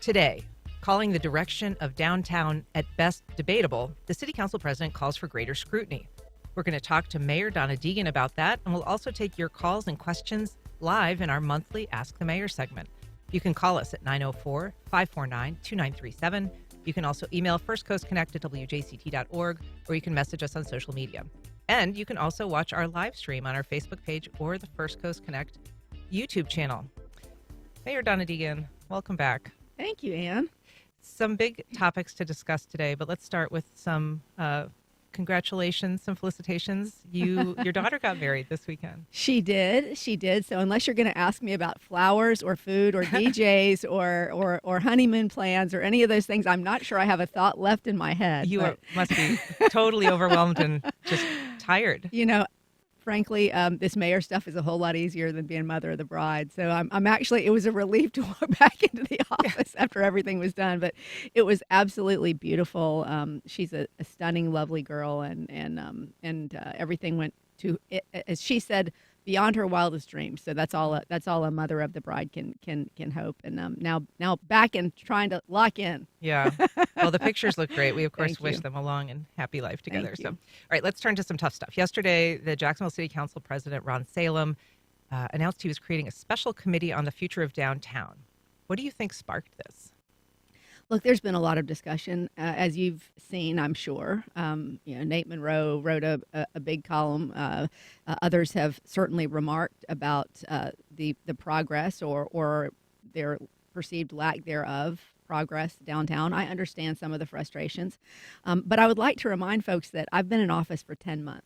Today, calling the direction of downtown at best debatable, the City Council President calls for greater scrutiny. We're going to talk to Mayor Donna Deegan about that, and we'll also take your calls and questions live in our monthly Ask the Mayor segment. You can call us at 904-549-2937. You can also email firstcoastconnect@wjct.org, or you can message us on social media. And you can also watch our live stream on our Facebook page or the First Coast Connect YouTube channel. Mayor Donna Deegan, welcome back. Thank you, Ann. Some big topics to discuss today, but let's start with some congratulations, some felicitations. Your daughter got married this weekend. She did. So unless you're going to ask me about flowers or food or DJs or honeymoon plans or any of those things, I'm not sure I have a thought left in my head. Must be totally overwhelmed and just tired. You know, frankly, this mayor stuff is a whole lot easier than being mother of the bride. So I'm actually, it was a relief to walk back into the office after everything was done, but it was absolutely beautiful. She's a stunning, lovely girl, and everything went to, as she said, beyond her wildest dreams. So that's all a mother of the bride can hope. And now back and trying to lock in. Yeah. Well, the pictures look great. We of course Thank wish you. them a long and happy life together. Thank So, you. all right, let's turn to some tough stuff. Yesterday, the Jacksonville City Council President Ron Salem announced he was creating a special committee on the future of downtown. What do you think sparked this? Look, there's been a lot of discussion, as you've seen, I'm sure. Nate Monroe wrote a big column. Others have certainly remarked about the progress or their perceived lack thereof progress downtown. I understand some of the frustrations, but I would like to remind folks that I've been in office for 10 months.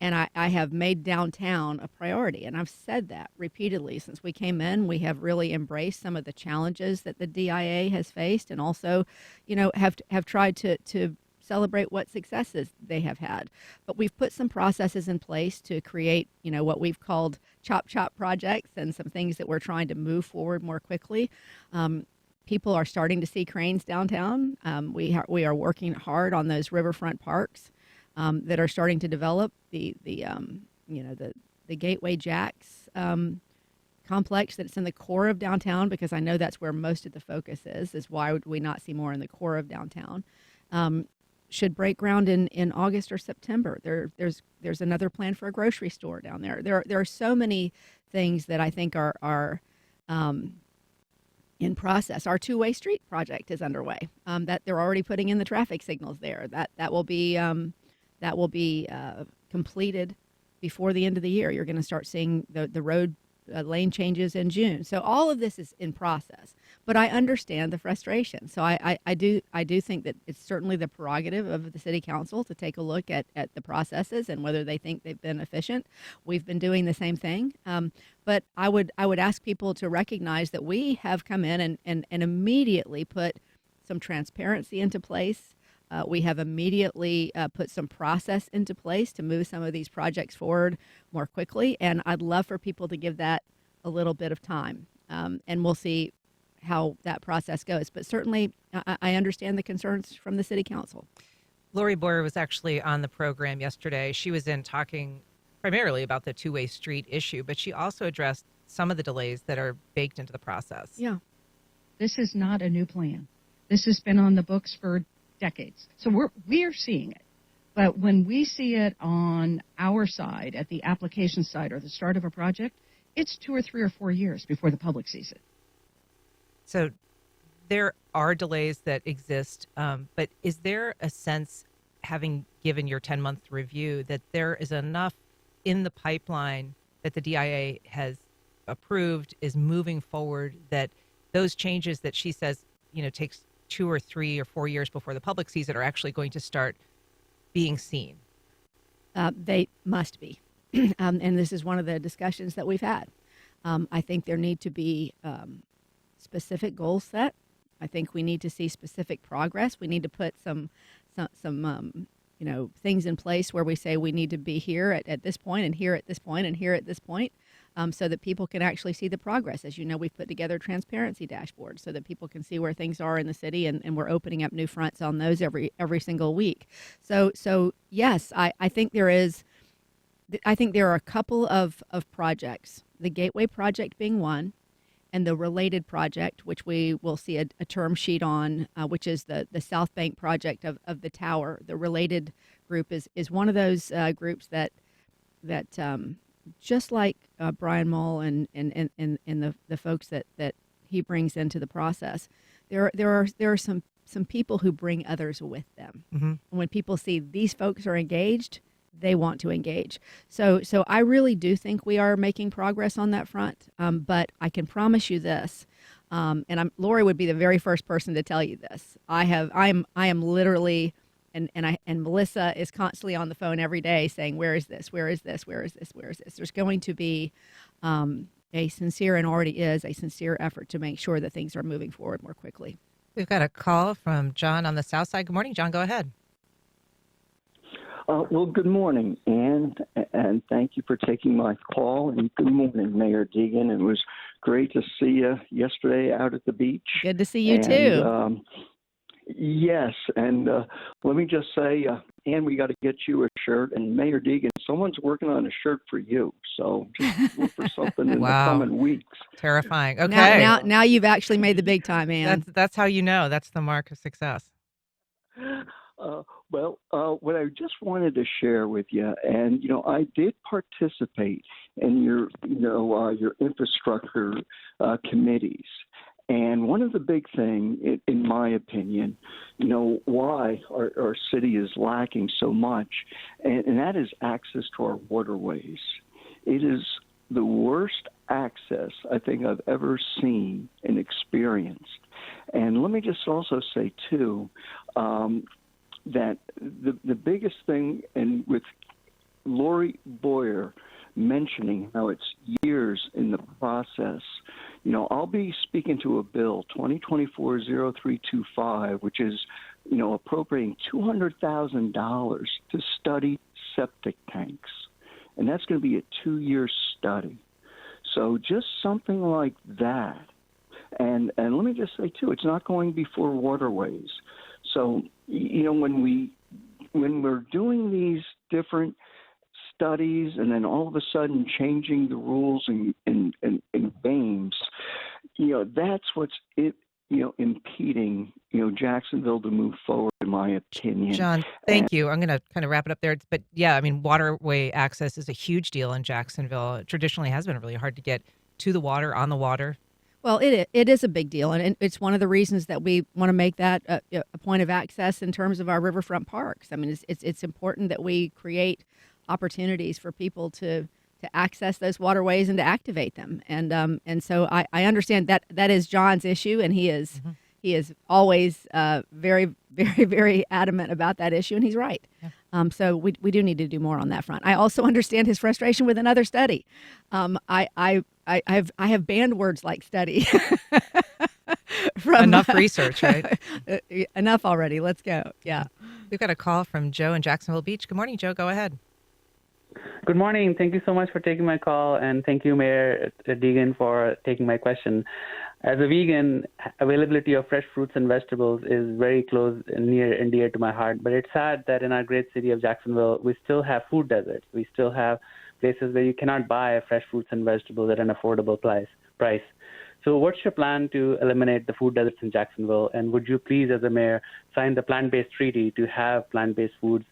And I have made downtown a priority. And I've said that repeatedly since we came in. We have really embraced some of the challenges that the DIA has faced, and also, have tried to celebrate what successes they have had. But we've put some processes in place to create, what we've called chop projects, and some things that we're trying to move forward more quickly. People are starting to see cranes downtown. We are working hard on those riverfront parks that are starting to develop. The Gateway Jacks complex that's in the core of downtown, because I know that's where most of the focus is why would we not see more in the core of downtown, should break ground in August or September. There's another plan for a grocery store down there. There are so many things that I think are in process. Our two-way street project is underway. That they're already putting in the traffic signals there. That will be completed before the end of the year. You're going to start seeing the road lane changes in June. So all of this is in process, but I understand the frustration. So I do think that it's certainly the prerogative of the city council to take a look at the processes and whether they think they've been efficient. We've been doing the same thing. But I would ask people to recognize that we have come in and immediately put some transparency into place. We have immediately put some process into place to move some of these projects forward more quickly, and I'd love for people to give that a little bit of time, and we'll see how that process goes. But certainly, I understand the concerns from the City Council. Lori Boyer was actually on the program yesterday. She was in talking primarily about the two-way street issue, but she also addressed some of the delays that are baked into the process. Yeah. This is not a new plan. This has been on the books for decades. So we're seeing it. But when we see it on our side, at the application side or the start of a project, it's 2 or 3 or 4 years before the public sees it. So there are delays that exist, but is there a sense, having given your 10-month review, that there is enough in the pipeline that the DIA has approved, is moving forward, that those changes that she says, takes 2 or 3 or 4 years before the public sees it are actually going to start being seen? They must be. And this is one of the discussions that we've had. I think there need to be specific goals set. I think we need to see specific progress. We need to put some things in place where we say we need to be here at this point, and here at this point, and here at this point. So that people can actually see the progress. As you know, we've put together transparency dashboards so that people can see where things are in the city, and we're opening up new fronts on those every single week. So yes, I think there are a couple of projects, the Gateway project being one, and the related project, which we will see a term sheet on, which is the South Bank project of the tower. The related group is one of those groups that just like Brian Mull and the folks that he brings into the process, there are some people who bring others with them. Mm-hmm. And when people see these folks are engaged, they want to engage. So I really do think we are making progress on that front. But I can promise you this, and Lori would be the very first person to tell you this. I am literally, and Melissa is constantly on the phone every day saying, where is this? Where is this? Where is this? Where is this? There's going to be a sincere, and already is a sincere effort to make sure that things are moving forward more quickly. We've got a call from John on the south side. Good morning, John. Go ahead. Well, good morning, Ann, and thank you for taking my call. And good morning, Mayor Deegan. It was great to see you yesterday out at the beach. Good to see you too. Yes, and let me just say, Ann, we got to get you a shirt. And Mayor Deegan, someone's working on a shirt for you. So just look for something in Wow. the coming weeks. Terrifying. Okay. Now you've actually made the big time, Ann. That's how you know. That's the mark of success. What I just wanted to share with you, and I did participate in your infrastructure committees, and one of the big things, in my opinion, why our city is lacking so much, and that is access to our waterways. It is the worst access I think I've ever seen and experienced. And let me just also say too, that the biggest thing, and with Lori Boyer mentioning how it's years in the process, I'll be speaking to a bill, 2024-0325, which is, appropriating $200,000 to study septic tanks. And that's going to be a 2-year study. So just something like that. And let me just say, too, it's not going before waterways. So, when we're doing these different studies and then all of a sudden changing the rules in games, that's what's impeding, Jacksonville to move forward, in my opinion. John, thank you. I'm going to kind of wrap it up there. But yeah, I mean, waterway access is a huge deal in Jacksonville. It traditionally has been really hard to get to the water, on the water. Well, it is a big deal, and it's one of the reasons that we want to make that a point of access in terms of our riverfront parks. I mean, it's important that we create opportunities for people to access those waterways and to activate them. And so I understand that is John's issue, and he is always very, very, very adamant about that issue, and he's right. Yeah. So we do need to do more on that front. I also understand his frustration with another study. I have banned words like study. Enough research, right? Enough already. Let's go. Yeah. We've got a call from Joe in Jacksonville Beach. Good morning, Joe. Go ahead. Good morning. Thank you so much for taking my call, and thank you, Mayor Deegan, for taking my question. As a vegan, availability of fresh fruits and vegetables is very close and near and dear to my heart, but it's sad that in our great city of Jacksonville, we still have food deserts. We still have places where you cannot buy fresh fruits and vegetables at an affordable price. So what's your plan to eliminate the food deserts in Jacksonville? And would you please, as a mayor, sign the plant-based treaty to have plant-based foods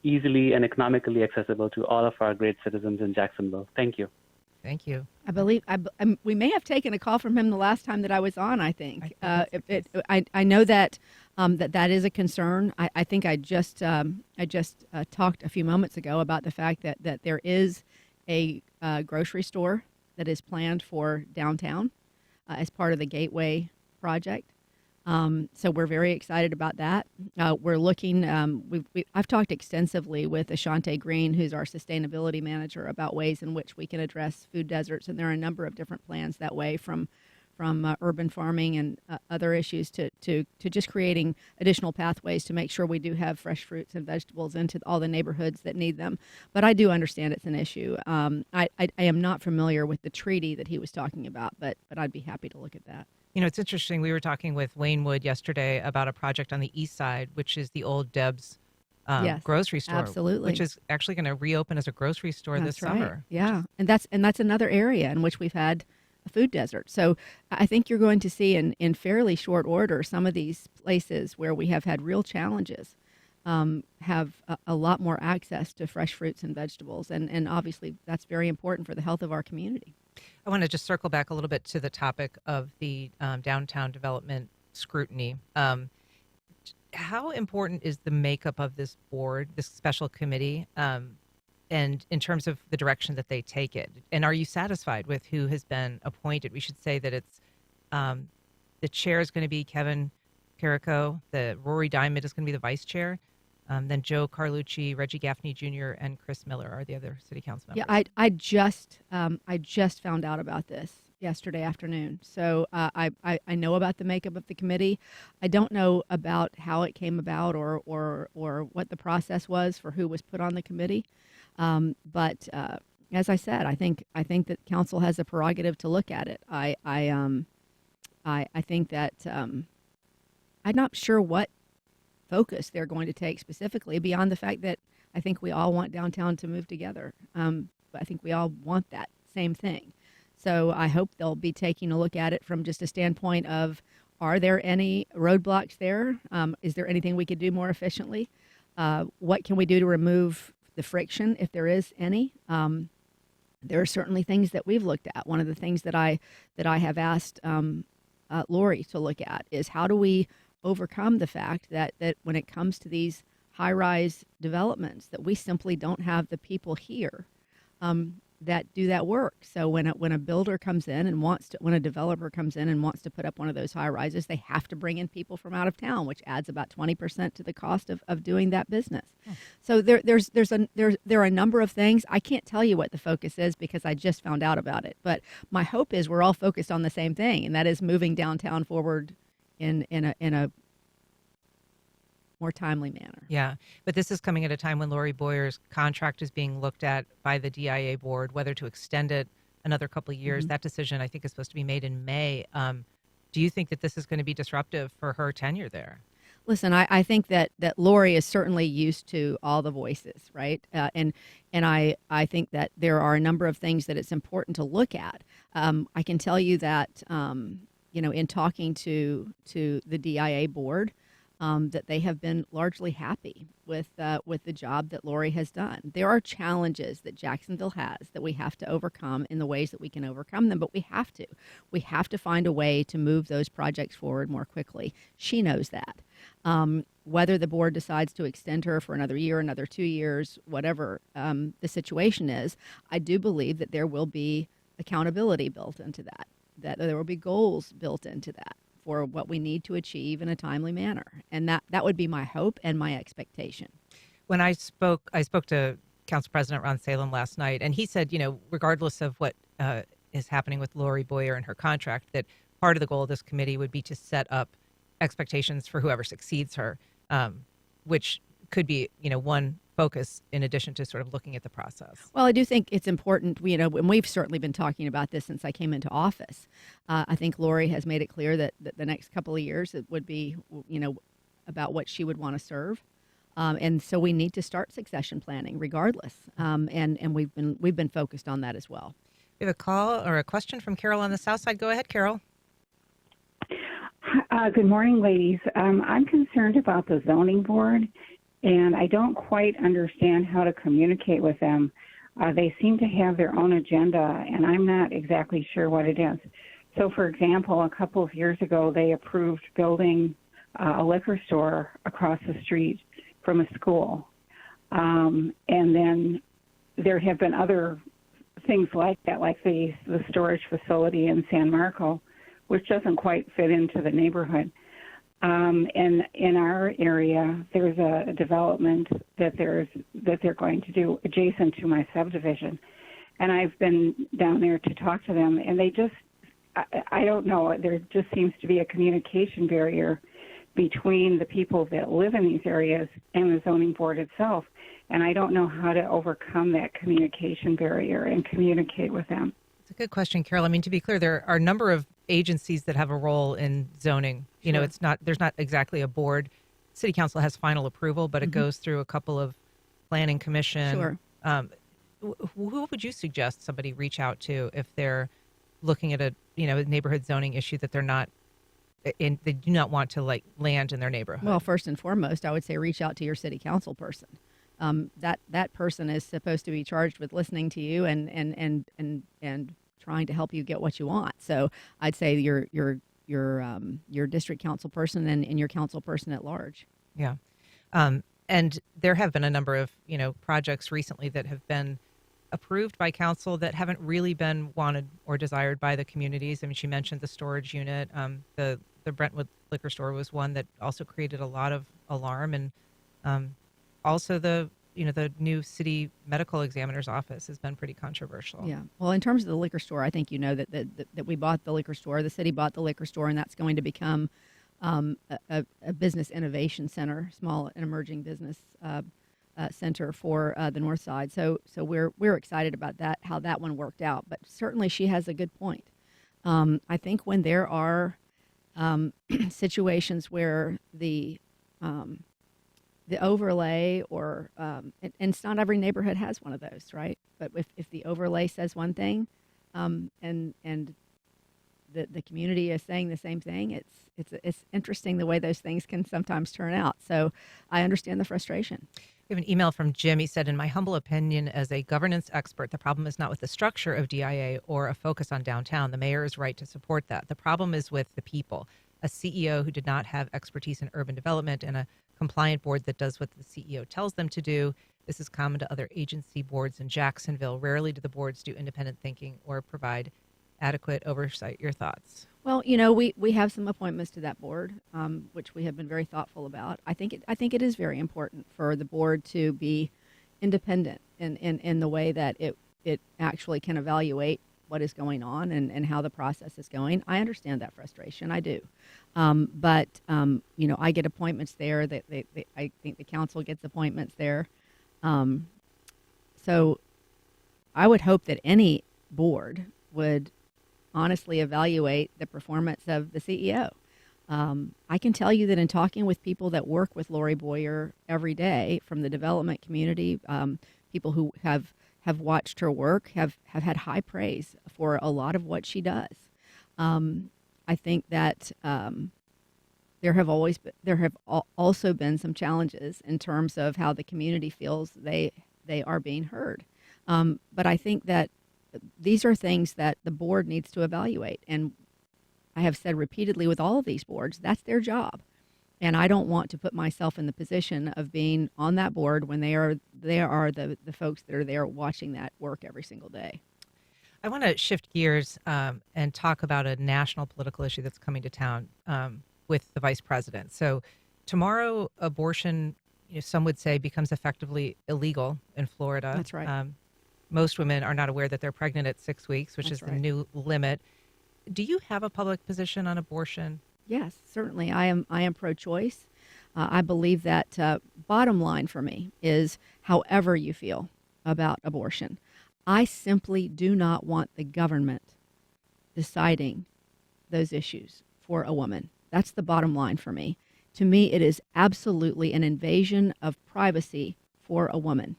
easily and economically accessible to all of our great citizens in Jacksonville? Thank you. Thank you. I believe we may have taken a call from him the last time that I was on. I think I know that that is a concern. I think I just talked a few moments ago about the fact that there is a grocery store that is planned for downtown as part of the Gateway project. So we're very excited about that. We're looking. I've talked extensively with Ashante Green, who's our sustainability manager, about ways in which we can address food deserts, and there are a number of different plans that way, from urban farming and other issues to just creating additional pathways to make sure we do have fresh fruits and vegetables into all the neighborhoods that need them. But I do understand it's an issue. I am not familiar with the treaty that he was talking about, but I'd be happy to look at that. It's interesting. We were talking with Wayne Wood yesterday about a project on the east side, which is the old Deb's Yes, grocery store, absolutely. which is actually going to reopen as a grocery store this That's right. summer. Yeah, and that's another area in which we've had a food desert. So I think you're going to see in fairly short order some of these places where we have had real challenges have a lot more access to fresh fruits and vegetables. And obviously that's very important for the health of our community. I want to just circle back a little bit to the topic of the downtown development scrutiny. How important is the makeup of this board, this special committee, and in terms of the direction that they take it? And are you satisfied with who has been appointed? We should say that it's the chair is going to be Kevin Carrico, the Rory Diamond is going to be the vice chair. Then Joe Carlucci, Reggie Gaffney Jr., and Chris Miller are the other city council members. Yeah, I just found out about this yesterday afternoon. So I know about the makeup of the committee. I don't know about how it came about or what the process was for who was put on the committee. But as I said, I think that council has a prerogative to look at it. I think that I'm not sure what focus they're going to take specifically beyond the fact that I think we all want downtown to move together. But I think we all want that same thing. So I hope they'll be taking a look at it from just a standpoint of, are there any roadblocks there? Is there anything we could do more efficiently? What can we do to remove the friction, if there is any? There are certainly things that we've looked at. One of the things that I have asked Lori to look at is, how do we overcome the fact that when it comes to these high-rise developments, that we simply don't have the people here that do that work. So when a builder comes in and when a developer comes in and wants to put up one of those high rises, they have to bring in people from out of town, which adds about 20% to the cost of doing that business. So there are a number of things. I can't tell you what the focus is because I just found out about it. But my hope is we're all focused on the same thing, and that is moving downtown forward in a more timely manner. Yeah, but this is coming at a time when Lori Boyer's contract is being looked at by the DIA board, whether to extend it another couple of years. That decision, I think, is supposed to be made in May. Do you think that this is going to be disruptive for her tenure there? Listen, I think that Lori is certainly used to all the voices, right? And I think that there are a number of things that it's important to look at. I can tell you that, in talking to the DIA board, that they have been largely happy with the job that Lori has done. There are challenges that Jacksonville has that we have to overcome in the ways that we can overcome them, but we have to. We have to find a way to move those projects forward more quickly. She knows that. Whether the board decides to extend her for another year, another 2 years, whatever the situation is, I do believe that there will be accountability built into that there will be goals built into that for what we need to achieve in a timely manner. And that would be my hope and my expectation. When I spoke to Council President Ron Salem last night, and he said, regardless of what is happening with Lori Boyer and her contract, that part of the goal of this committee would be to set up expectations for whoever succeeds her, which could be, one focus in addition to sort of looking at the process. Well, I do think it's important, and we've certainly been talking about this since I came into office. I think Lori has made it clear that the next couple of years it would be, about what she would want to serve. And so we need to start succession planning regardless. And we've been focused on that as well. We have a call or a question from Carol on the South Side. Go ahead, Carol. Good morning, ladies. I'm concerned about the zoning board, and I don't quite understand how to communicate with them. They seem to have their own agenda, and I'm not exactly sure what it is. So, for example, a couple of years ago, they approved building a liquor store across the street from a school. And then there have been other things like that, like the storage facility in San Marco, which doesn't quite fit into the neighborhood. And in our area, there's a development that they're going to do adjacent to my subdivision. And I've been down there to talk to them, and they just, I don't know, there just seems to be a communication barrier between the people that live in these areas and the zoning board itself. And I don't know how to overcome that communication barrier and communicate with them. It's a good question, Carol. I mean, to be clear, there are a number of agencies that have a role in zoning. You know, there's not exactly a board. City Council has final approval, but it goes through a couple of planning commission. Sure. Who would you suggest somebody reach out to if they're looking at a neighborhood zoning issue that they're not they do not want to like land in their neighborhood? Well, first and foremost, I would say reach out to your city council person. That person is supposed to be charged with listening to you and trying to help you get what you want. So I'd say your district council person and your council person at large. Yeah. And there have been a number of, projects recently that have been approved by council that haven't really been wanted or desired by the communities. I mean, she mentioned the storage unit. The Brentwood liquor store was one that also created a lot of alarm. And also the new city medical examiner's office has been pretty controversial. Yeah. Well, in terms of the liquor store, I think that we bought the liquor store, the city bought the liquor store, and that's going to become a business innovation center, small and emerging business center for the North Side. So we're excited about that, how that one worked out. But certainly she has a good point. I think when there are situations where the overlay and it's not every neighborhood has one of those, right? But if the overlay says one thing, and the community is saying the same thing, it's interesting the way those things can sometimes turn out. So I understand the frustration. We have an email from Jim. He said, in my humble opinion, as a governance expert, the problem is not with the structure of DIA or a focus on downtown. The mayor is right to support that. The problem is with the people. A CEO who did not have expertise in urban development and a compliant board that does what the CEO tells them to do. This is common to other agency boards in Jacksonville. Rarely do the boards do independent thinking or provide adequate oversight. Your thoughts? Well, we have some appointments to that board, which we have been very thoughtful about. I think it is very important for the board to be independent in the way that it actually can evaluate what is going on and how the process is going. I understand that frustration. I do. But I get appointments there. I think the council gets appointments there. So I would hope that any board would honestly evaluate the performance of the CEO. I can tell you that in talking with people that work with Lori Boyer every day from the development community, people who have watched her work have had high praise for a lot of what she does. I think that there have also been some challenges in terms of how the community feels they are being heard. But I think that these are things that the board needs to evaluate. And I have said repeatedly with all of these boards, that's their job. And I don't want to put myself in the position of being on that board when they are the folks that are there watching that work every single day. I want to shift gears and talk about a national political issue that's coming to town with the vice president. So tomorrow, abortion, some would say, becomes effectively illegal in Florida. That's right. Most women are not aware that they're pregnant at 6 weeks, which That's is the right. new limit. Do you have a public position on abortion? Yes, certainly. I am pro-choice. I believe that bottom line for me is however you feel about abortion, I simply do not want the government deciding those issues for a woman. That's the bottom line for me. To me, it is absolutely an invasion of privacy for a woman.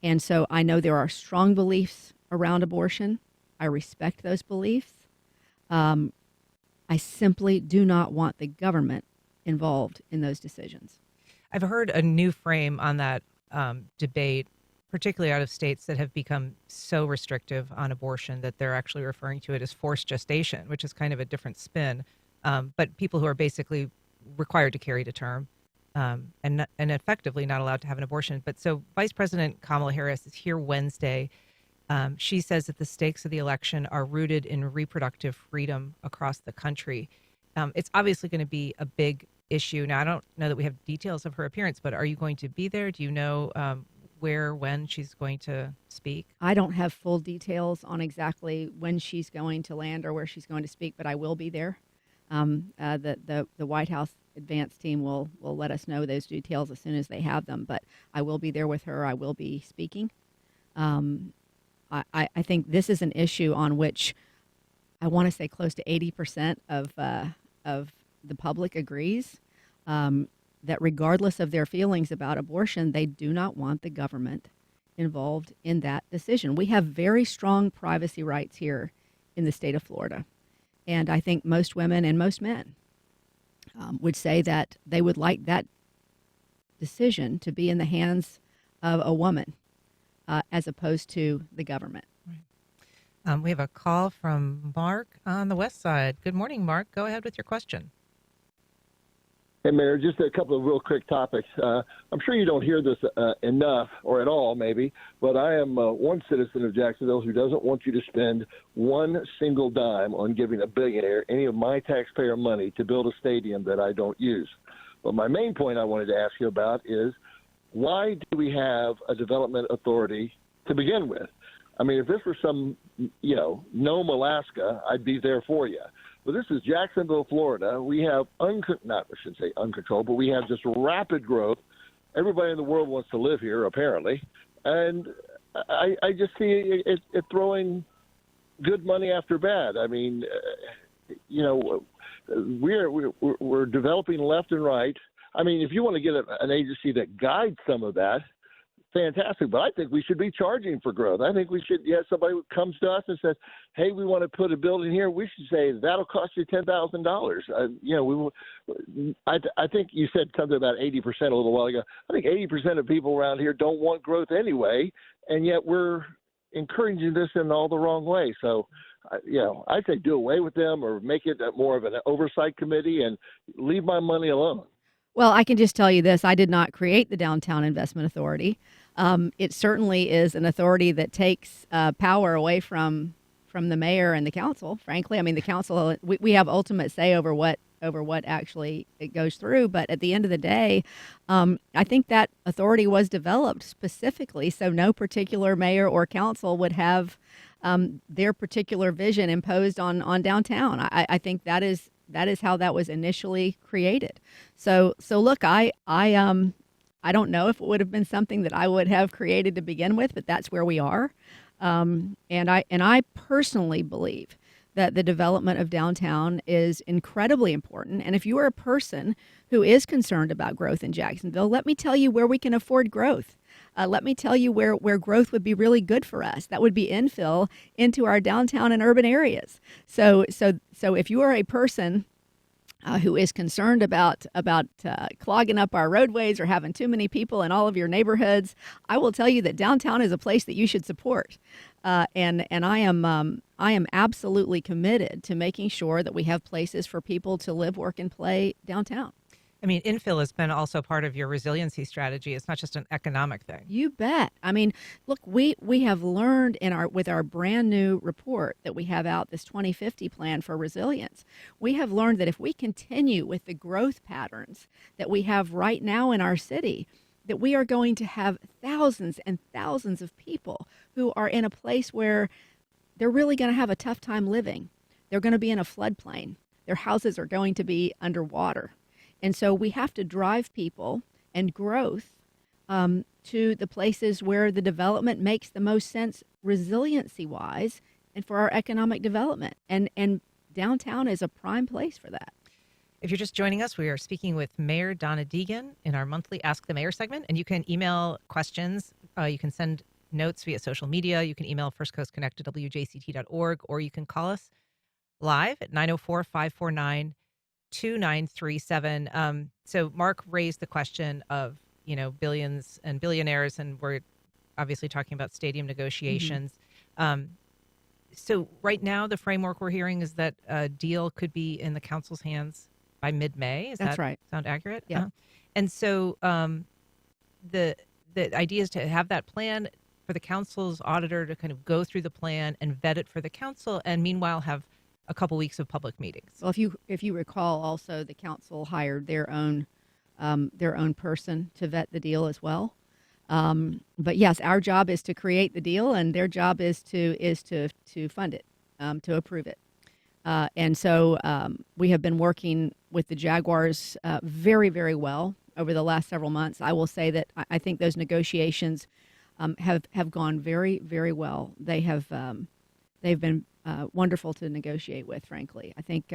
And so I know there are strong beliefs around abortion. I respect those beliefs. I simply do not want the government involved in those decisions. I've heard a new frame on that debate, particularly out of states that have become so restrictive on abortion that they're actually referring to it as forced gestation, which is kind of a different spin. But people who are basically required to carry to term and effectively not allowed to have an abortion. But so Vice President Kamala Harris is here Wednesday. She says that the stakes of the election are rooted in reproductive freedom across the country. It's obviously going to be a big issue. Now, I don't know that we have details of her appearance, but are you going to be there? Do you know when she's going to speak? I don't have full details on exactly when she's going to land or where she's going to speak, but I will be there. The White House advance team will let us know those details as soon as they have them, but I will be there with her. I will be speaking. I think this is an issue on which I want to say close to 80% of the public agrees that regardless of their feelings about abortion, they do not want the government involved in that decision. We have very strong privacy rights here in the state of Florida. And I think most women and most men would say that they would like that decision to be in the hands of a woman as opposed to the government. We have a call from Mark on the west side. Good morning, Mark. Go ahead with your question. Hey, Mayor, just a couple of real quick topics. I'm sure you don't hear this enough or at all, maybe, but I am one citizen of Jacksonville who doesn't want you to spend one single dime on giving a billionaire any of my taxpayer money to build a stadium that I don't use. But my main point I wanted to ask you about is, why do we have a development authority to begin with? I mean, if this were some, Nome, Alaska, I'd be there for you. But this is Jacksonville, Florida. We have, I shouldn't say uncontrolled, but we have just rapid growth. Everybody in the world wants to live here, apparently. And I just see it throwing good money after bad. I mean, we're developing left and right. I mean, if you want to get an agency that guides some of that, fantastic. But I think we should be charging for growth. I think we should have somebody who comes to us and says, hey, we want to put a building here. We should say that'll cost you $10,000. I think you said something about 80% a little while ago. I think 80% of people around here don't want growth anyway, and yet we're encouraging this in all the wrong way. So, I'd say do away with them or make it more of an oversight committee and leave my money alone. Well, I can just tell you this. I did not create the Downtown Investment Authority. It certainly is an authority that takes power away from the mayor and the council, frankly. I mean, the council, we have ultimate say over what actually it goes through. But at the end of the day, I think that authority was developed specifically so no particular mayor or council would have their particular vision imposed on downtown. I think that is how that was initially created. So look, I don't know if it would have been something that I would have created to begin with, but that's where we are. And I personally believe that the development of downtown is incredibly important. And if you are a person who is concerned about growth in Jacksonville, let me tell you where we can afford growth. Let me tell you where growth would be really good for us. That would be infill into our downtown and urban areas. So if you are a person who is concerned about clogging up our roadways or having too many people in all of your neighborhoods, I will tell you that downtown is a place that you should support. And I am absolutely committed to making sure that we have places for people to live, work, and play downtown. I mean, infill has been also part of your resiliency strategy. It's not just an economic thing. You bet. I mean, look, we have learned with our brand new report that we have out, this 2050 plan for resilience. We have learned that if we continue with the growth patterns that we have right now in our city, that we are going to have thousands and thousands of people who are in a place where they're really going to have a tough time living. They're going to be in a floodplain. Their houses are going to be underwater. And so we have to drive people and growth to the places where the development makes the most sense resiliency-wise and for our economic development. And downtown is a prime place for that. If you're just joining us, we are speaking with Mayor Donna Deegan in our monthly Ask the Mayor segment. And you can email questions. You can send notes via social media. You can email firstcoastconnect@wjct.org, or you can call us live at 904-549-2937. So Mark raised the question of, billions and billionaires, and we're obviously talking about stadium negotiations. Mm-hmm. So right now, the framework we're hearing is that a deal could be in the council's hands by mid-May. That's right. Sound accurate? Yeah. And so the idea is to have that plan for the council's auditor to kind of go through the plan and vet it for the council, and meanwhile have a couple weeks of public meetings. Well, if you recall, also the council hired their own person to vet the deal as well. But yes, our job is to create the deal, and their job is to fund it, to approve it. And so we have been working with the Jaguars very, very well over the last several months. I will say that I think those negotiations have gone very, very well. They've been wonderful to negotiate with, frankly. I think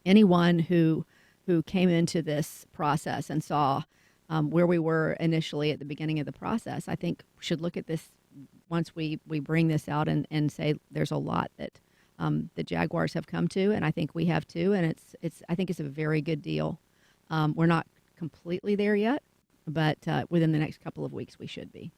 anyone who came into this process and saw where we were initially at the beginning of the process, I think should look at this once we bring this out and say there's a lot that the Jaguars have come to, and I think we have too, and I think it's a very good deal. We're not completely there yet, but within the next couple of weeks we should be.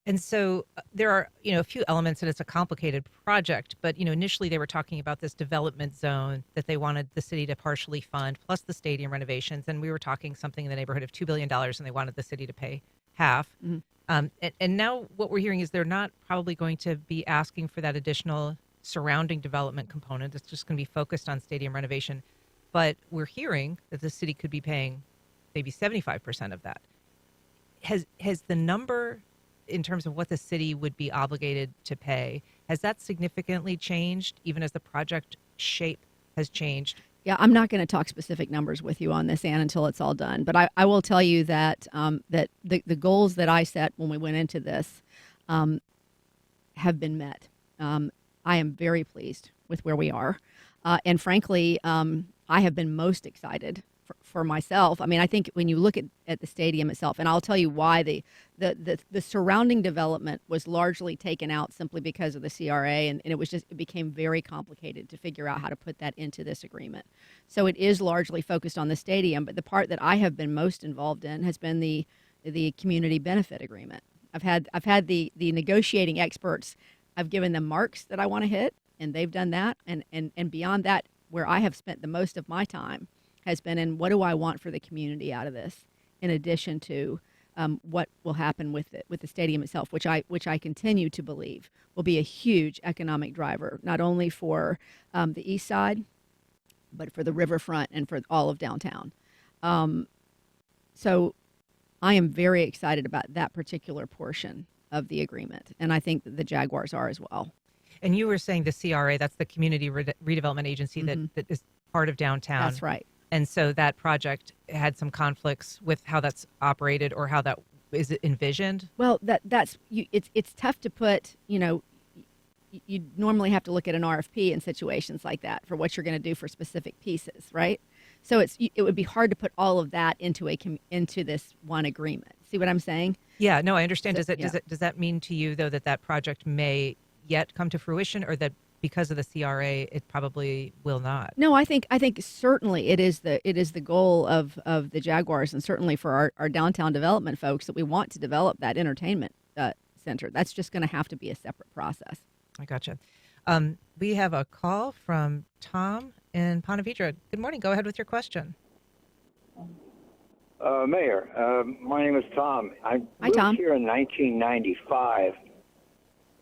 And so there are, a few elements, and it's a complicated project. But initially they were talking about this development zone that they wanted the city to partially fund, plus the stadium renovations. And we were talking something in the neighborhood of $2 billion, and they wanted the city to pay half. Mm-hmm. And now what we're hearing is they're not probably going to be asking for that additional surrounding development component. It's just going to be focused on stadium renovation. But we're hearing that the city could be paying maybe 75% of that. Has the number, in terms of what the city would be obligated to pay, has that significantly changed, even as the project shape has changed? Yeah, I'm not going to talk specific numbers with you on this, Ann, until it's all done. But I will tell you that that the goals that I set when we went into this have been met. I am very pleased with where we are. And frankly, I have been most excited for myself. I mean, I think when you look at the stadium itself, and I'll tell you why the surrounding development was largely taken out simply because of the CRA, and it became very complicated to figure out how to put that into this agreement. So it is largely focused on the stadium, but the part that I have been most involved in has been the community benefit agreement. I've had the negotiating experts. I've given them marks that I want to hit, and they've done that. And beyond that, where I have spent the most of my time has been in what do I want for the community out of this, in addition to what will happen with the stadium itself, which I continue to believe will be a huge economic driver, not only for the east side, but for the riverfront and for all of downtown. So I am very excited about that particular portion of the agreement, and I think that the Jaguars are as well. And you were saying the CRA, that's the Community Redevelopment Agency, Mm-hmm. that is part of downtown. That's right. And so that project had some conflicts with how that's operated or how that is envisioned. Well, it's tough to put. You normally have to look at an RFP in situations like that for what you're going to do for specific pieces, right? So it would be hard to put all of that into this one agreement. See what I'm saying? Yeah, no, I understand. So, Does that mean to you though that project may yet come to fruition, or that because of the CRA it probably will not? No, I think certainly it is the goal of the Jaguars, and certainly for our downtown development folks, that we want to develop that entertainment center. That's just going to have to be a separate process. I gotcha. We have a call from Tom in Ponte Vedra. Good morning. Go ahead with your question. Mayor, my name is Tom. Hi, Tom. Moved here in 1995.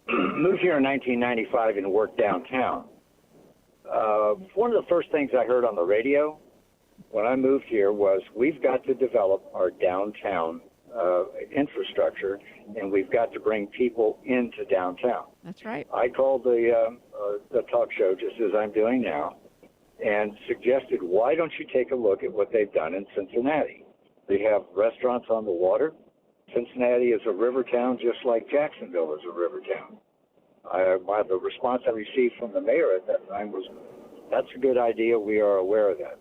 Moved here in 1995 and worked downtown. One of the first things I heard on the radio when I moved here was we've got to develop our downtown infrastructure, and we've got to bring people into downtown. That's right. I called the talk show, just as I'm doing now, and suggested, why don't you take a look at what they've done in Cincinnati? They have restaurants on the water. Cincinnati is a river town, just like Jacksonville is a river town. The response I received from the mayor at that time was, that's a good idea. We are aware of that.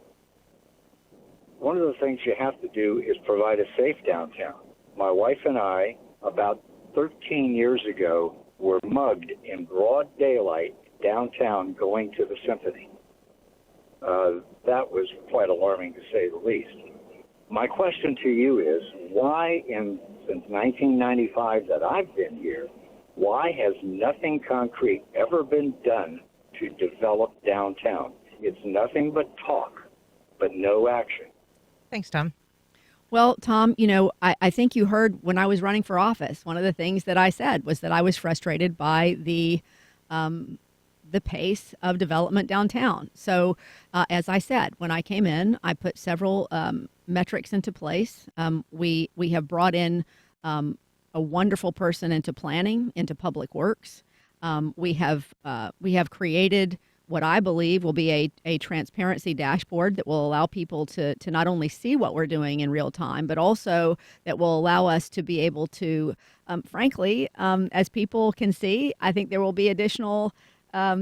One of the things you have to do is provide a safe downtown. My wife and I, about 13 years ago, were mugged in broad daylight downtown going to the symphony. That was quite alarming, to say the least. My question to you is, why since 1995 that I've been here, why has nothing concrete ever been done to develop downtown? It's nothing but talk, but no action. Thanks, Tom. Well, Tom, I think you heard when I was running for office, one of the things that I said was that I was frustrated by the pace of development downtown. So, as I said, when I came in, I put several metrics into place. We have brought in a wonderful person into planning, into public works. We have created what I believe will be a transparency dashboard that will allow people to not only see what we're doing in real time, but also that will allow us to be able to, frankly, as people can see, I think there will be additional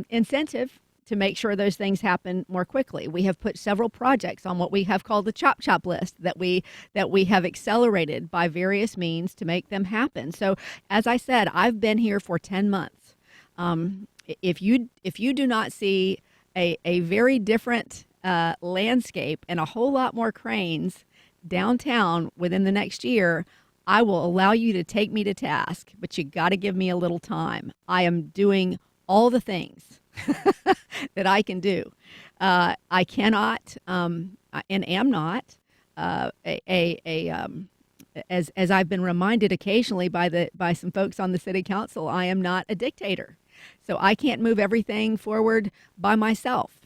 incentive to make sure those things happen more quickly. We have put several projects on what we have called the chop list that we have accelerated by various means to make them happen. So, as I said, I've been here for 10 months. If you do not see a very different landscape and a whole lot more cranes downtown within the next year, I will allow you to take me to task, but you got to give me a little time. I am doing all the things that I can do. I cannot and am not as I've been reminded occasionally by some folks on the city council, I am not a dictator. So I can't move everything forward by myself.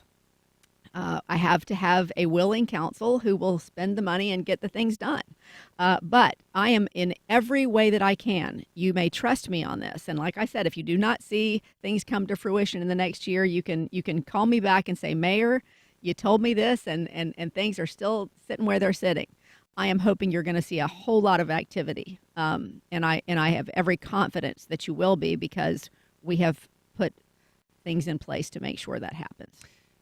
I have to have a willing council who will spend the money and get the things done. But I am in every way that I can. You may trust me on this. And like I said, if you do not see things come to fruition in the next year, you can call me back and say, Mayor, you told me this and things are still sitting where they're sitting. I am hoping you're going to see a whole lot of activity. And I have every confidence that you will be, because we have put things in place to make sure that happens.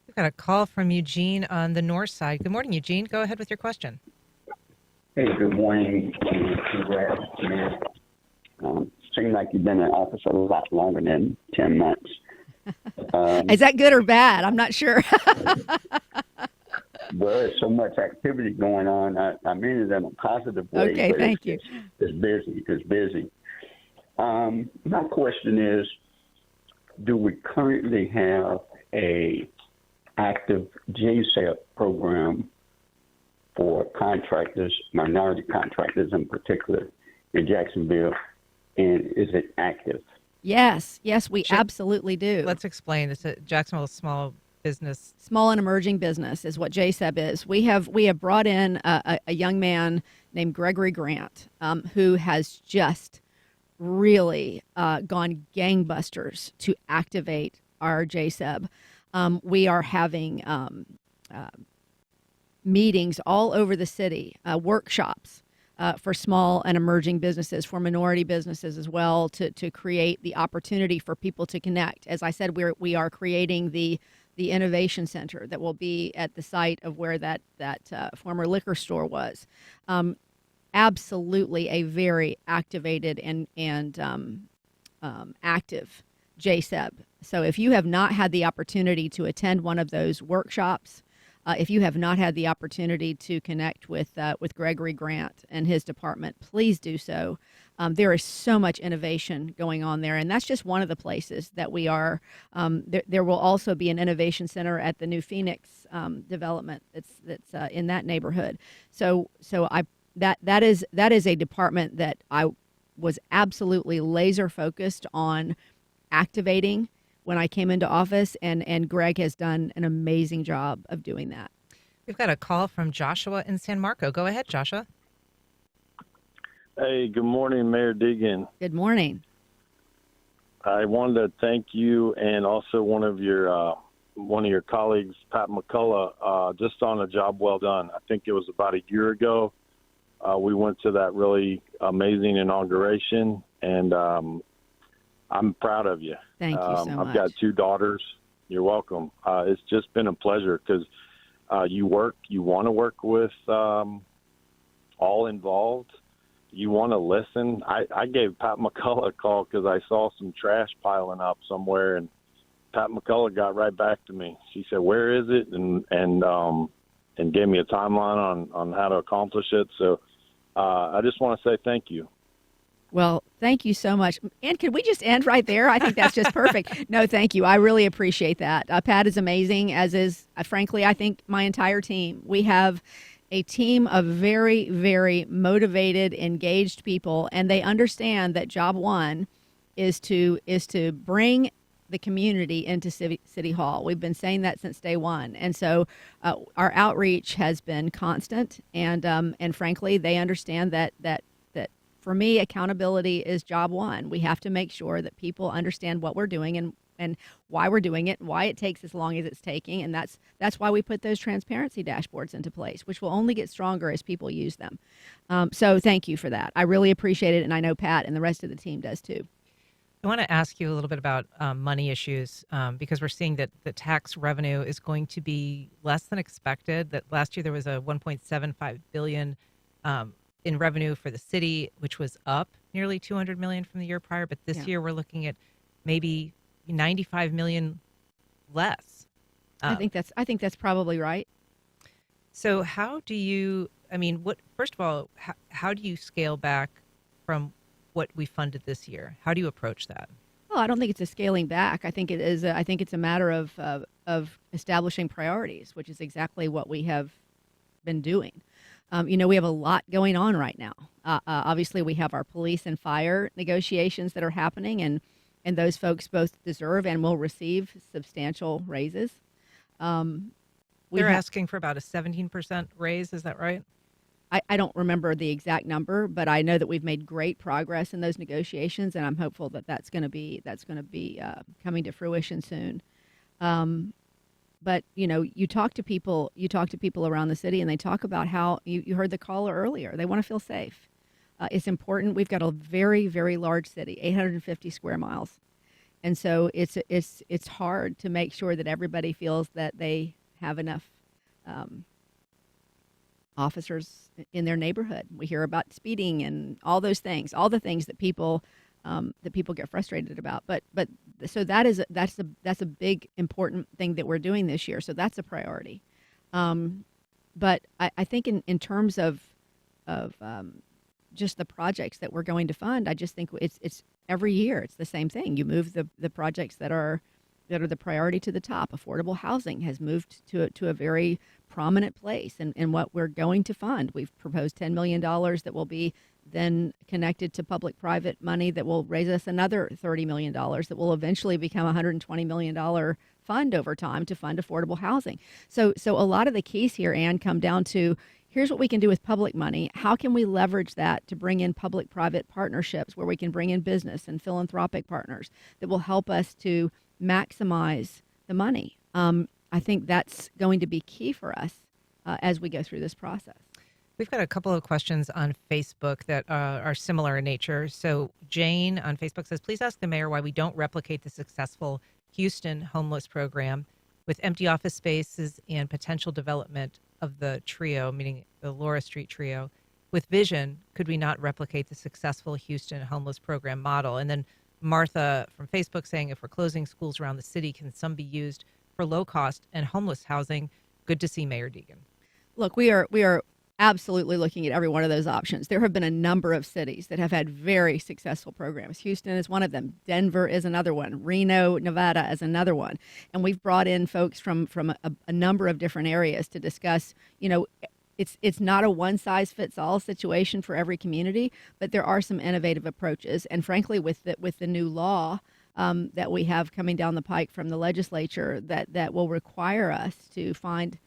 We've got a call from Eugene on the north side. Good morning, Eugene. Go ahead with your question. Hey, good morning. Congrats, Mayor. Seems like you've been in office a lot longer than 10 months. Is that good or bad? I'm not sure. Well, there's so much activity going on. I mean it in a positive way. Okay, thank you. It's busy. It's busy. My question is, do we currently have a active JSEP program for contractors, minority contractors in particular, in Jacksonville, and is it active? Yes, we absolutely do. Let's explain. It's a Jacksonville Small Business. Small and emerging business is what JSEB is. We have brought in a young man named Gregory Grant, who has just really gone gangbusters to activate our JSEB. We are having meetings all over the city, workshops for small and emerging businesses, for minority businesses as well, to create the opportunity for people to connect. As I said, we are creating the innovation center that will be at the site of where that former liquor store was. Absolutely a very activated and active JSEB. So if you have not had the opportunity to attend one of those workshops, if you have not had the opportunity to connect with Gregory Grant and his department, please do so. There is so much innovation going on there, and that's just one of the places that we are. There will also be an innovation center at the new Phoenix development that's in that neighborhood. So that is a department that I was absolutely laser focused on activating when I came into office, and Greg has done an amazing job of doing that. We've got a call from Joshua in San Marco. Go ahead, Joshua. Hey, good morning, Mayor Deegan. Good morning. I wanted to thank you and also one of your colleagues, Pat McCullough, just on a job well done. I think it was about a year ago. We went to that really amazing inauguration, and I'm proud of you. Thank you so much. I've got 2 daughters. You're welcome. It's just been a pleasure because you want to work with all involved. You want to listen. I gave Pat McCullough a call because I saw some trash piling up somewhere, and Pat McCullough got right back to me. She said, "Where is it?" and gave me a timeline on how to accomplish it. So I just want to say thank you. Well, thank you so much. And could we just end right there? I think that's just perfect. No, thank you. I really appreciate that. Pat is amazing, as is, frankly, I think my entire team. We have a team of very, very motivated, engaged people, and they understand that job one is to bring the community into City Hall. We've been saying that since day one. And so our outreach has been constant, and frankly, they understand that for me, accountability is job one. We have to make sure that people understand what we're doing and why we're doing it, why it takes as long as it's taking, and that's why we put those transparency dashboards into place, which will only get stronger as people use them. So thank you for that. I really appreciate it, and I know Pat and the rest of the team does too. I want to ask you a little bit about money issues because we're seeing that the tax revenue is going to be less than expected. That last year there was a 1.75 billion in revenue for the city, which was up nearly 200 million from the year prior. But this year we're looking at maybe 95 million less. I think that's probably right. So how do you? I mean, first of all, how do you scale back from what we funded this year? How do you approach that? Well, I don't think it's a scaling back. I think it is. I think it's a matter of establishing priorities, which is exactly what we have been doing. We have a lot going on right now. Obviously, we have our police and fire negotiations that are happening, and those folks both deserve and will receive substantial raises. They're asking for about a 17% raise. Is that right? I don't remember the exact number, but I know that we've made great progress in those negotiations, and I'm hopeful that that's going to be coming to fruition soon. But you talk to people around the city, and they talk about how you heard the caller earlier. They want to feel safe. It's important. We've got a very, very large city, 850 square miles, and so it's hard to make sure that everybody feels that they have enough officers in their neighborhood. We hear about speeding and all those things, all the things that people get frustrated about. But so that's a big important thing that we're doing this year. So that's a priority. But I think in terms of just the projects that we're going to fund, I just think it's every year it's the same thing. You move the projects that are the priority to the top. Affordable housing has moved to a very prominent place in what we're going to fund. We've proposed $10 million that will be then connected to public-private money that will raise us another $30 million that will eventually become a $120 million fund over time to fund affordable housing. So a lot of the keys here, Ann, come down to here's what we can do with public money. How can we leverage that to bring in public-private partnerships where we can bring in business and philanthropic partners that will help us to maximize the money? I think that's going to be key for us as we go through this process. We've got a couple of questions on Facebook that are similar in nature. So Jane on Facebook says, please ask the mayor why we don't replicate the successful Houston homeless program with empty office spaces and potential development of the trio, meaning the Laura Street trio. With vision, could we not replicate the successful Houston homeless program model? And then Martha from Facebook saying, if we're closing schools around the city, can some be used for low cost and homeless housing? Good to see Mayor Deegan. Look, we are absolutely looking at every one of those options. There have been a number of cities that have had very successful programs. Houston is one of them. Denver is another one. Reno, Nevada is another one. And we've brought in folks from a number of different areas to discuss, it's not a one-size-fits-all situation for every community, but there are some innovative approaches. And frankly, with the new law that we have coming down the pike from the legislature that will require us to find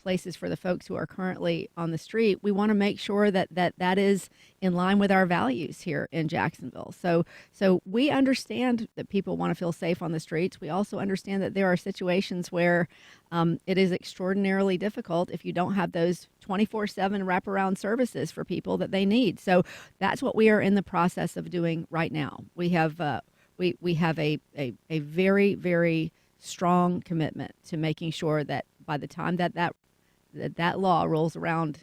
places for the folks who are currently on the street, we want to make sure that is in line with our values here in Jacksonville. So we understand that people want to feel safe on the streets. We also understand that there are situations where it is extraordinarily difficult if you don't have those 24/7 wraparound services for people that they need. So that's what we are in the process of doing right now. We have a very, very strong commitment to making sure that by the time that law rolls around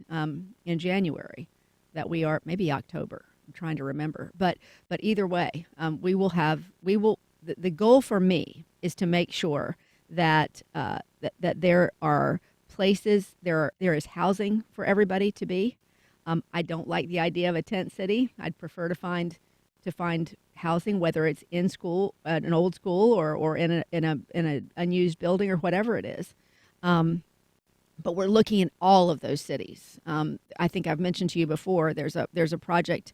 in January, that we are maybe October. I'm trying to remember, but either way, the goal for me is to make sure that that there are places, there is housing for everybody to be. I don't like the idea of a tent city. I'd prefer to find housing, whether it's in school, an old school, or in an unused building or whatever it is. But we're looking at all of those cities. I think I've mentioned to you before, there's a project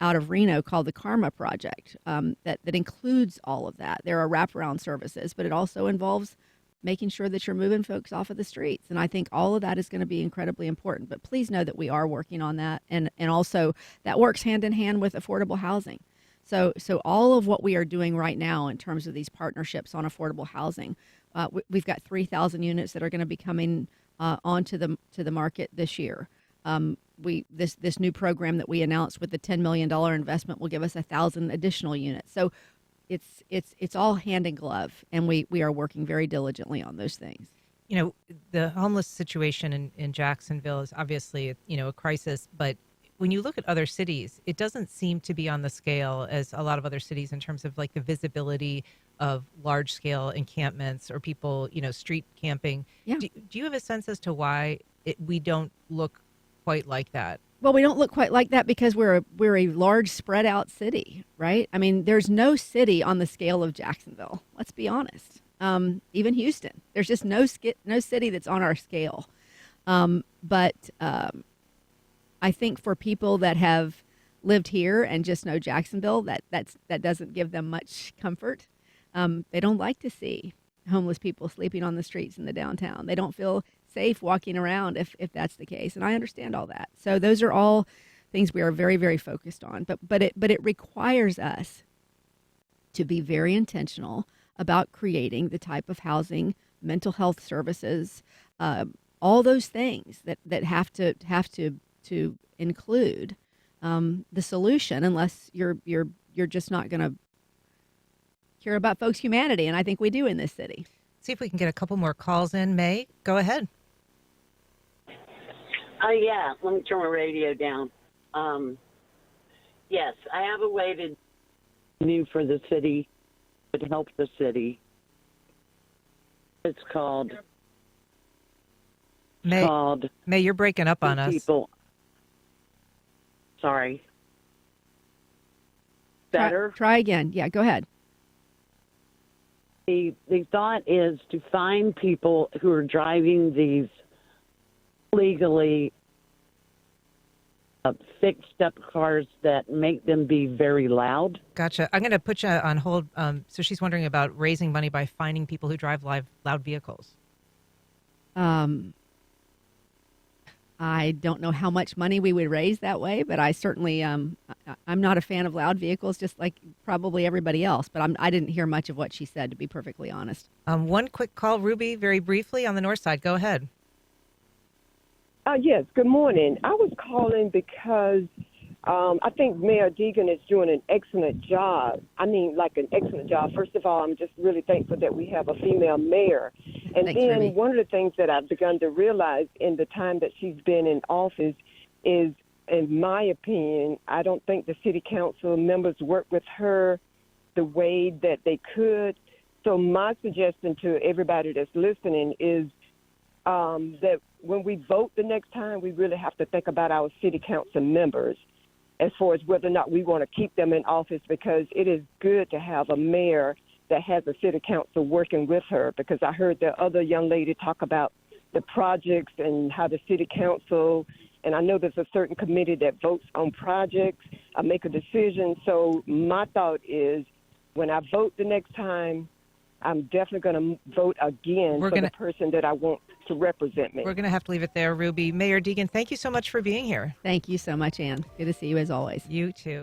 out of Reno called the Karma Project that includes all of that. There are wraparound services, but it also involves making sure that you're moving folks off of the streets. And I think all of that is going to be incredibly important. But please know that we are working on that. And also that works hand in hand with affordable housing. So all of what we are doing right now in terms of these partnerships on affordable housing, we've got 3,000 units that are going to be coming onto the market this year. This new program that we announced with the $10 million investment will give us 1,000 additional units. So it's all hand in glove, and we are working very diligently on those things. You know, the homeless situation in Jacksonville is obviously, a crisis, but when you look at other cities, it doesn't seem to be on the scale as a lot of other cities in terms of like the visibility of large scale encampments or people, street camping. Yeah. Do you have a sense as to why we don't look quite like that? Well, we don't look quite like that because we're a large spread out city, right? I mean, there's no city on the scale of Jacksonville. Let's be honest. Even Houston, there's just no city that's on our scale. But I think for people that have lived here and just know Jacksonville, that doesn't give them much comfort. They don't like to see homeless people sleeping on the streets in the downtown. They don't feel safe walking around if that's the case. And I understand all that. So those are all things we are very, very focused on. But it requires us to be very intentional about creating the type of housing, mental health services, all those things that have to include the solution, unless you're just not going to care about folks' humanity, and I think we do in this city. See if we can get a couple more calls in. May, go ahead. Yeah, let me turn my radio down. Yes, I have a way to do for the city, to help the city. It's called May, you're breaking up on us. People. Sorry. Better? Try again. Yeah, go ahead. The thought is to find people who are driving these legally fixed up cars that make them be very loud. Gotcha. I'm going to put you on hold. So she's wondering about raising money by finding people who drive loud vehicles. I don't know how much money we would raise that way, but I certainly, I'm not a fan of loud vehicles, just like probably everybody else, but I didn't hear much of what she said, to be perfectly honest. One quick call, Ruby, very briefly on the north side. Go ahead. Yes, good morning. I was calling because I think Mayor Deegan is doing an excellent job. I mean, like an excellent job. First of all, I'm just really thankful that we have a female mayor. And Thanks, then Ruby. one of the things that I've begun to realize in the time that she's been in office is, in my opinion, I don't think the city council members work with her the way that they could. So my suggestion to everybody that's listening is that when we vote the next time, we really have to think about our city council members as far as whether or not we want to keep them in office, because it is good to have a mayor that has a city council working with her, because I heard the other young lady talk about the projects and how the city council, and I know there's a certain committee that votes on projects, make a decision. So my thought is when I vote the next time, I'm definitely going to vote again for the person that I want to represent me. We're going to have to leave it there, Ruby. Mayor Deegan, thank you so much for being here. Thank you so much, Ann. Good to see you as always. You too.